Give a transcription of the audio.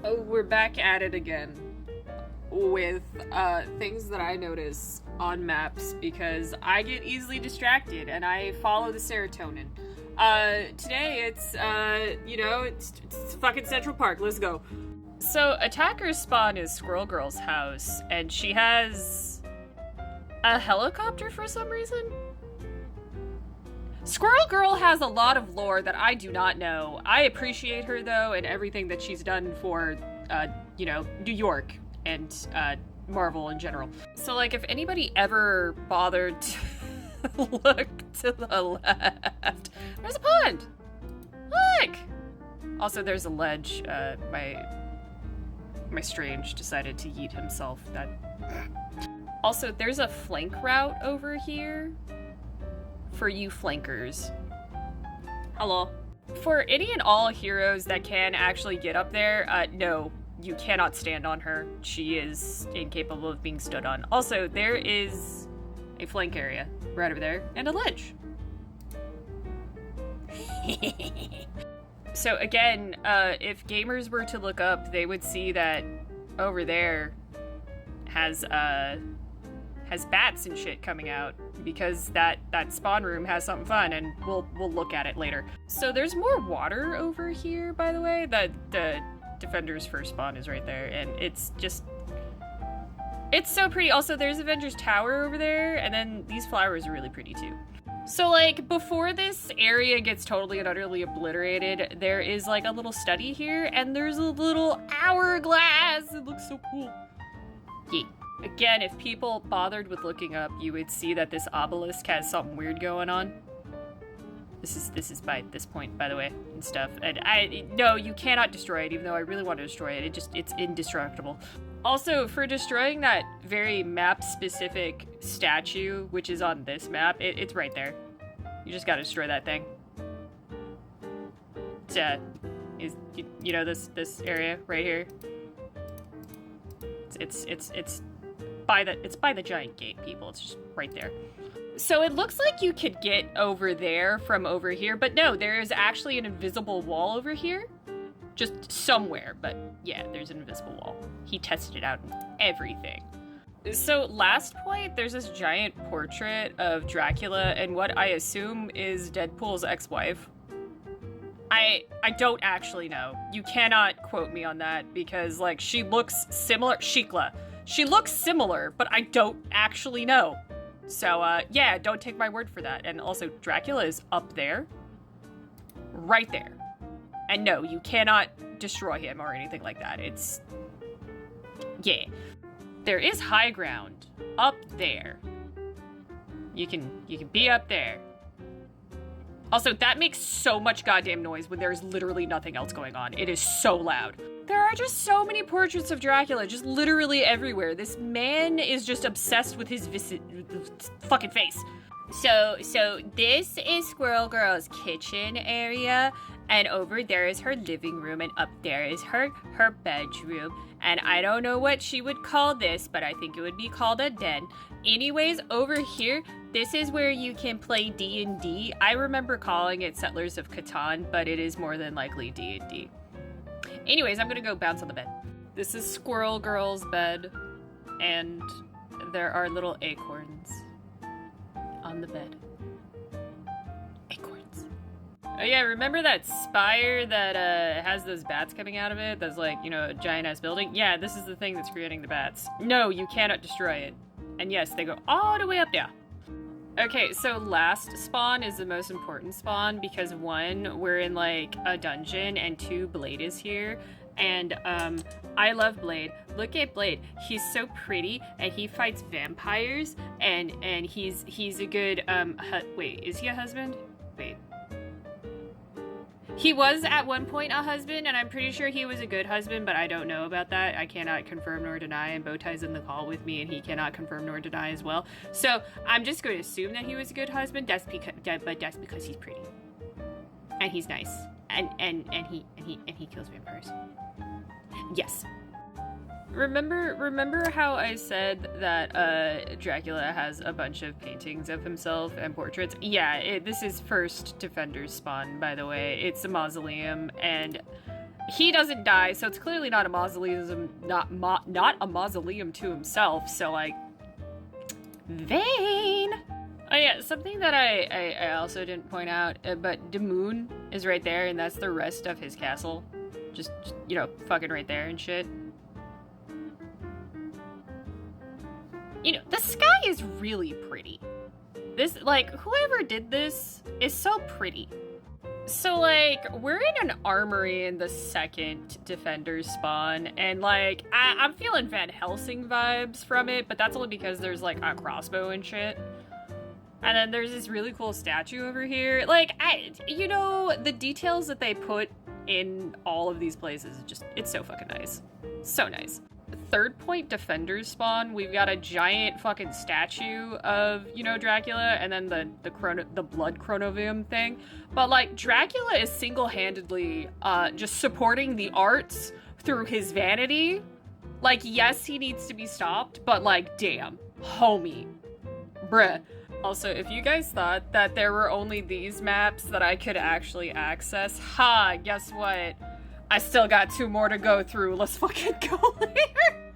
Oh, we're back at it again with things that I notice on maps because I get easily distracted and I follow the serotonin. Today it's fucking Central Park. Let's go. So attacker's spawn is Squirrel Girl's house, and she has a helicopter for some reason. Squirrel Girl has a lot of lore that I do not know. I appreciate her, though, and everything that she's done for, New York and Marvel in general. So, like, if anybody ever bothered to look to the left, there's a pond! Look! Also, there's a ledge. My Strange decided to yeet himself. Also, there's a flank route over here for you flankers. Hello. For any and all heroes that can actually get up there, no, you cannot stand on her. She is incapable of being stood on. Also, there is a flank area right over there and a ledge. So again, if gamers were to look up, they would see that over there has bats and shit coming out because that spawn room has something fun, and we'll look at it later. So there's more water over here, by the way. The Defender's first spawn is right there, and it's so pretty. Also, there's Avengers Tower over there, and then these flowers are really pretty too. So, like, before this area gets totally and utterly obliterated, there is, like, a little study here, and there's a little hourglass. It looks so cool. Yeah. Again, if people bothered with looking up, you would see that this obelisk has something weird going on. This is by this point, by the way, and stuff. And no, you cannot destroy it, even though I really want to destroy it. It's indestructible. Also, for destroying that very map-specific statue, which is on this map, it's right there. You just gotta destroy that thing. It's, this area right here. It's by the giant gate, people. It's just right there. So it looks like you could get over there from over here, but no, there is actually an invisible wall over here. Just somewhere, but yeah, there's an invisible wall. He tested it out and everything. So last point, there's this giant portrait of Dracula and what I assume is Deadpool's ex-wife. I don't actually know. You cannot quote me on that because, like, she looks similar. Shikla. She looks similar, but I don't actually know. So, yeah, don't take my word for that. And also, Dracula is up there. Right there. And no, you cannot destroy him or anything like that. It's... yeah. There is high ground up there. You can be up there. Also, that makes so much goddamn noise when there's literally nothing else going on. It is so loud. There are just so many portraits of Dracula, just literally everywhere. This man is just obsessed with his fucking face. So this is Squirrel Girl's kitchen area, and over there is her living room, and up there is her bedroom. And I don't know what she would call this, but I think it would be called a den. Anyways, over here, this is where you can play D&D. I remember calling it Settlers of Catan, but it is more than likely D&D. Anyways, I'm gonna go bounce on the bed. This is Squirrel Girl's bed, and there are little acorns on the bed. Acorns. Oh yeah, remember that spire that has those bats coming out of it? That's like, a giant-ass building? Yeah, this is the thing that's creating the bats. No, you cannot destroy it. And yes, they go all the way up there. Okay, so last spawn is the most important spawn because 1, we're in like a dungeon, and 2, Blade is here. And I love Blade. Look at Blade. He's so pretty, and he fights vampires, and he's a good wait, is he a husband? Wait. He was at one point a husband, and I'm pretty sure he was a good husband, but I don't know about that. I cannot confirm nor deny, and Bowtie's in the call with me, and he cannot confirm nor deny as well. So I'm just going to assume that he was a good husband. That's because he's pretty, and he's nice, and he kills vampires. Yes. Remember how I said that Dracula has a bunch of paintings of himself and portraits? Yeah, this is first Defender's spawn, by the way. It's a mausoleum, and he doesn't die, so it's clearly not a mausoleum, not a mausoleum to himself, so, like, Vayne! Oh yeah, something that I also didn't point out, but Damoon is right there, and that's the rest of his castle. Just, you know, fucking right there and shit. You know, the sky is really pretty. This, like, whoever did this is so pretty. So, like, we're in an armory in the second Defender spawn, and, like, I'm feeling Van Helsing vibes from it, but that's only because there's, like, a crossbow and shit. And then there's this really cool statue over here. Like, you know, the details that they put in all of these places, it's so fucking nice. So nice. Third point Defenders spawn, we've got a giant fucking statue of, you know, Dracula, and then the blood chronovium thing. But, like, Dracula is single-handedly just supporting the arts through his vanity. Like, yes, he needs to be stopped, but, like, damn, homie, bruh. Also, if you guys thought that there were only these maps that I could actually access, guess what? I still got 2 more to go through. Let's fucking go later.